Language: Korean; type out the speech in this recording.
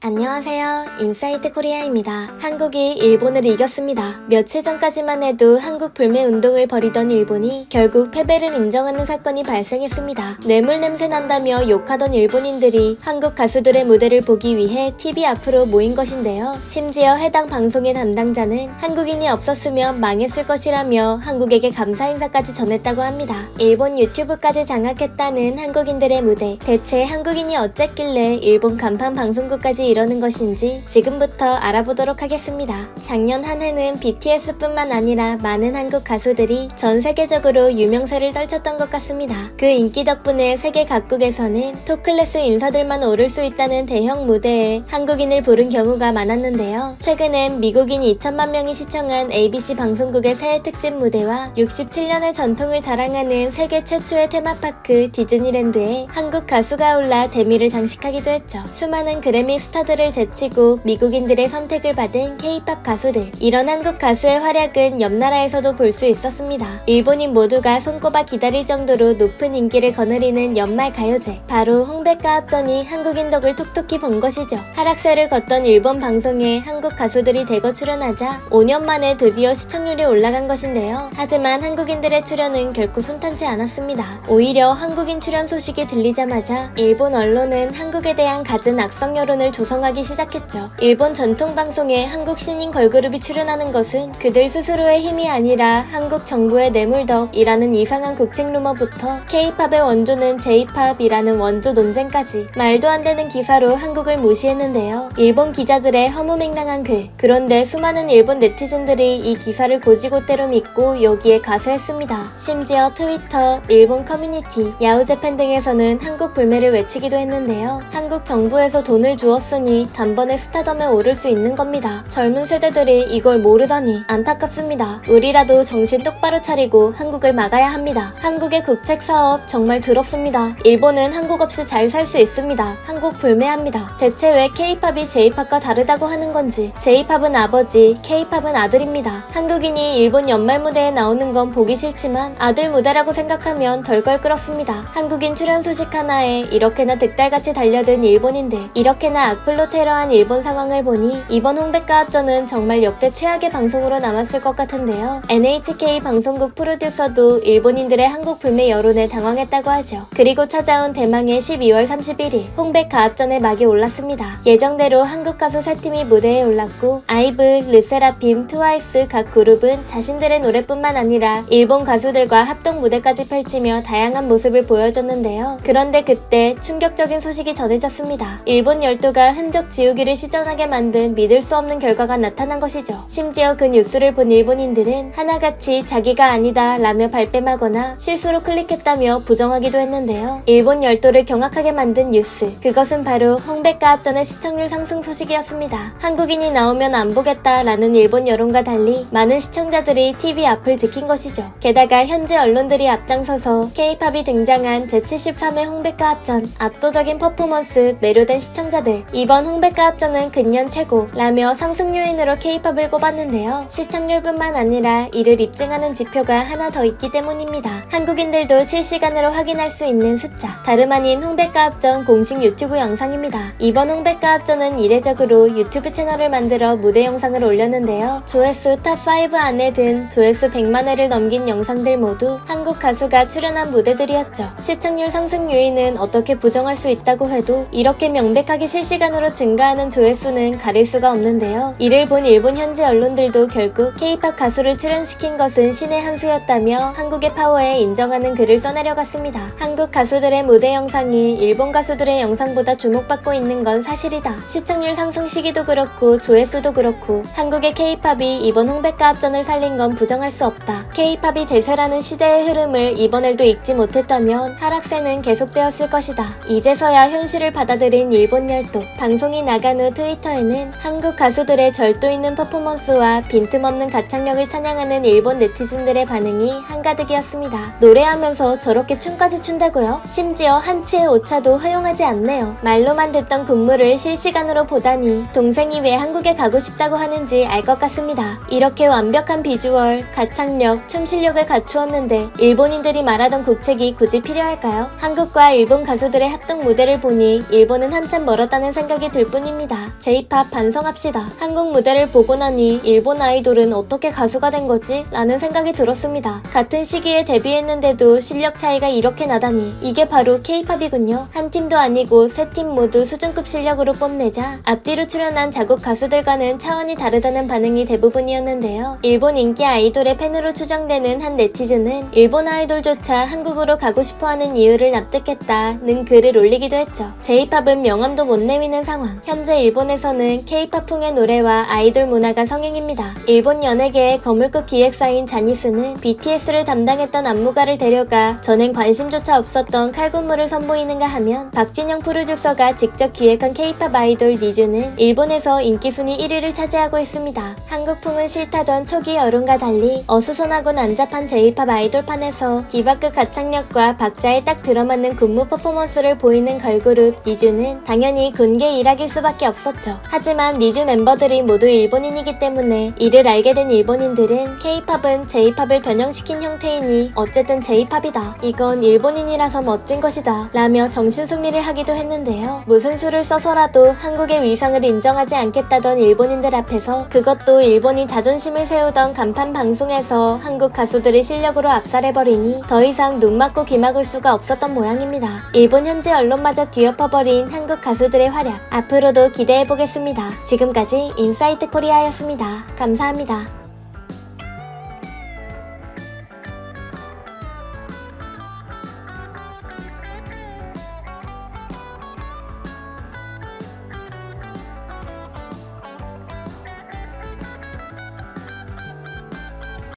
안녕하세요. 인사이트 코리아입니다. 한국이 일본을 이겼습니다. 며칠 전까지만 해도 한국 불매 운동을 벌이던 일본이 결국 패배를 인정하는 사건이 발생했습니다. 뇌물 냄새 난다며 욕하던 일본인들이 한국 가수들의 무대를 보기 위해 TV 앞으로 모인 것인데요. 심지어 해당 방송의 담당자는 한국인이 없었으면 망했을 것이라며 한국에게 감사 인사까지 전했다고 합니다. 일본 유튜브까지 장악했다는 한국인들의 무대. 대체 한국인이 어쨌길래 일본 간판 방송국까지 이러는 것인지 지금부터 알아보도록 하겠습니다. 작년 한 해는 BTS뿐만 아니라 많은 한국 가수들이 전 세계적으로 유명세를 떨쳤던 것 같습니다. 그 인기 덕분에 세계 각국에서는 톱클래스 인사들만 오를 수 있다는 대형 무대에 한국인을 부른 경우가 많았는데요. 최근엔 미국인 2천만 명이 시청한 ABC 방송국의 새해 특집 무대와 67년의 전통을 자랑하는 세계 최초의 테마파크 디즈니랜드에 한국 가수가 올라 대미를 장식하기도 했죠. 수많은 그래미 스타들을 제치고 미국인들의 선택을 받은 K-팝 가수들. 이런 한국 가수의 활약은 옆 나라에서도 볼 수 있었습니다. 일본인 모두가 손꼽아 기다릴 정도로 높은 인기를 거느리는 연말 가요제. 바로 홍백가 합전이 한국인 덕을 톡톡히 본 것이죠. 하락세를 걷던 일본 방송에 한국 가수들이 대거 출연하자 5년 만에 드디어 시청률이 올라간 것인데요. 하지만 한국인들의 출연은 결코 순탄치 않았습니다. 오히려 한국인 출연 소식이 들리자마자 일본 언론은 한국에 대한 갖은 악성 여론을 조성하기 시작했죠. 일본 전통방송에 한국 신인 걸그룹이 출연하는 것은 그들 스스로의 힘이 아니라 한국 정부의 뇌물덕이라는 이상한 국책 루머부터 K-팝의 원조는 J-팝이라는 원조 논쟁까지 말도 안 되는 기사로 한국을 무시했는데요. 일본 기자들의 허무맹랑한 글. 그런데 수많은 일본 네티즌들이 이 기사를 곧이곧대로 믿고 여기에 가세했습니다. 심지어 트위터, 일본 커뮤니티, 야후재팬 등에서는 한국 불매를 외치기도 했는데요. 한국 정부에서 돈을 주었으니 단번에 스타덤에 오를 수 있는 겁니다. 젊은 세대들이 이걸 모르다니 안타깝습니다. 우리라도 정신 똑바로 차리고 한국을 막아야 합니다. 한국의 국책 사업 정말 더럽습니다. 일본은 한국 없이 잘 살 수 있습니다. 한국 불매합니다. 대체 왜 K-팝이 J-팝과 다르다고 하는 건지. J-팝은 아버지, K-팝은 아들입니다. 한국인이 일본 연말 무대에 나오는 건 보기 싫지만 아들 무대라고 생각하면 덜 껄끄럽습니다. 한국인 출연 소식 하나에 이렇게나 득달같이 달려든 일본인들, 이렇게나 악플로 테러한 일본 상황을 보니 이번 홍백가 합전은 정말 역대 최악의 방송으로 남았을 것 같은데요. NHK 방송국 프로듀서도 일본인들의 한국 불매 여론에 당황했다고 하죠. 그리고 찾아온 대망의 12월 31일 홍백가 합전의 막이 올랐습니다. 예정대로 한국 가수 3팀이 무대에 올랐고 아이브, 르세라핌, 트와이스 각 그룹은 자신들의 노래뿐만 아니라 일본 가수들과 합동 무대까지 펼치며 다양한 모습을 보여줬는데요. 그런데 그때 충격적인 소식이 전해졌습니다. 일본 열도가 흔적 지우기를 시전하게 만든 믿을 수 없는 결과가 나타난 것이죠. 심지어 그 뉴스를 본 일본인들은 하나같이 자기가 아니다 라며 발뺌하거나 실수로 클릭했다며 부정하기도 했는데요. 일본 열도를 경악하게 만든 뉴스. 그것은 바로 홍백가 합전의 시청률 상승 소식이었습니다. 한국인이 나오면 안 보겠다 라는 일본 여론과 달리 많은 시청자들이 TV 앞을 지킨 것이죠. 게다가 현지 언론들이 앞장서서 K-팝이 등장한 제73회 홍백가 합전. 압도적인 퍼포먼스 매료된 시청자들. 이번 홍백가 합전은 근년 최고 라며 상승 요인으로 K-팝을 꼽았는데요. 시청률뿐만 아니라 이를 입증하는 지표가 하나 더 있기 때문입니다. 한국인들도 실시간으로 확인할 수 있는 숫자. 다름 아닌 홍백가 합전 공식 유튜브 영상입니다. 이번 홍백가 합전은 이례적으로 유튜브 채널을 만들어 무대 영상을 올렸는데요. 조회수 탑5 안에 든 조회수 100만 회를 넘긴 영상들 모두 한국 가수가 출연한 무대들이었죠. 시청률 상승 요인은 어떻게 부정할 수 있다고 해도 이렇게 명백하게 실시간으로 증가하는 조회수는 가릴 수가 없는데요. 이를 본 일본 현지 언론들도 결국 K-팝 가수를 출연시킨 것은 신의 한 수였다며 한국의 파워에 인정하는 글을 써내려갔습니다. 한국 가수들의 무대 영상이 일본 가수들의 영상보다 주목받고 있는 건 사실이다. 시청률 상승 시기도 그렇고 조회수도 그렇고 한국의 K-팝이 이번 홍백가 합전을 살린 건 부정할 수 없다. K-팝이 대세라는 시대의 흐름을 이번에도 읽지 못했다면 하락세는 계속되었을 것이다. 이제서야 현실을 받아들인 일본 열도. 방송이 나간 후 트위터에는 한국 가수들의 절도 있는 퍼포먼스와 빈틈없는 가창력을 찬양하는 일본 네티즌들의 반응이 한가득이었습니다. 노래하면서 저렇게 춤까지 춘다고요? 심지어 한치의 오차도 허용하지 않네요. 말로만 듣던 군무를 실시간으로 보다니 동생이 왜 한국에 가고 싶다고 하는지 알 것 같습니다. 이렇게 완벽한 비주얼, 가창력, 춤 실력을 갖추었는데 일본인들이 말하던 국책이 굳이 필요할까요? 한국과 일본 가수들의 합동 무대를 보니 일본은 한참 멀었다는 생각이 생각이 들 뿐입니다. J-POP 반성합시다. 한국 무대를 보고 나니 일본 아이돌은 어떻게 가수가 된 거지? 라는 생각이 들었습니다. 같은 시기에 데뷔했는데도 실력 차이가 이렇게 나다니 이게 바로 K-POP이군요. 한 팀도 아니고 세 팀 모두 수준급 실력으로 뽐내자 앞뒤로 출연한 자국 가수들과는 차원이 다르다는 반응이 대부분이었는데요. 일본 인기 아이돌의 팬으로 추정되는 한 네티즌은 일본 아이돌조차 한국으로 가고 싶어하는 이유를 납득했다는 글을 올리기도 했죠. J-POP은 명함도 못 내미는 상황. 현재 일본에서는 K-POP풍의 노래와 아이돌 문화가 성행입니다. 일본 연예계의 거물급 기획사인 자니스는 BTS를 담당했던 안무가를 데려가 전엔 관심조차 없었던 칼군무를 선보이는가 하면 박진영 프로듀서가 직접 기획한 K-POP 아이돌 니쥬는 일본에서 인기순위 1위를 차지하고 있습니다. 한국풍은 싫다던 초기 여론과 달리 어수선하고 난잡한 J-POP 아이돌판에서 디바급 가창력과 박자에 딱 들어맞는 군무 퍼포먼스를 보이는 걸그룹 니쥬는 당연히 군계 일학일 수밖에 없었죠. 하지만 니쥬 멤버들이 모두 일본인이기 때문에 이를 알게 된 일본인들은 K-POP은 J-POP을 변형시킨 형태이니 어쨌든 J-POP이다. 이건 일본인이라서 멋진 것이다. 라며 정신승리를 하기도 했는데요. 무슨 수를 써서라도 한국의 위상을 인정하지 않겠다던 일본인들 앞에서 그것도 일본이 자존심을 세우던 간판 방송에서 한국 가수들의 실력으로 압살해버리니 더 이상 눈 막고 귀 막을 수가 없었던 모양입니다. 일본 현지 언론마저 뒤엎어버린 한국 가수들의 활약 앞으로도 기대해보겠습니다. 지금까지 인사이트 코리아였습니다. 감사합니다.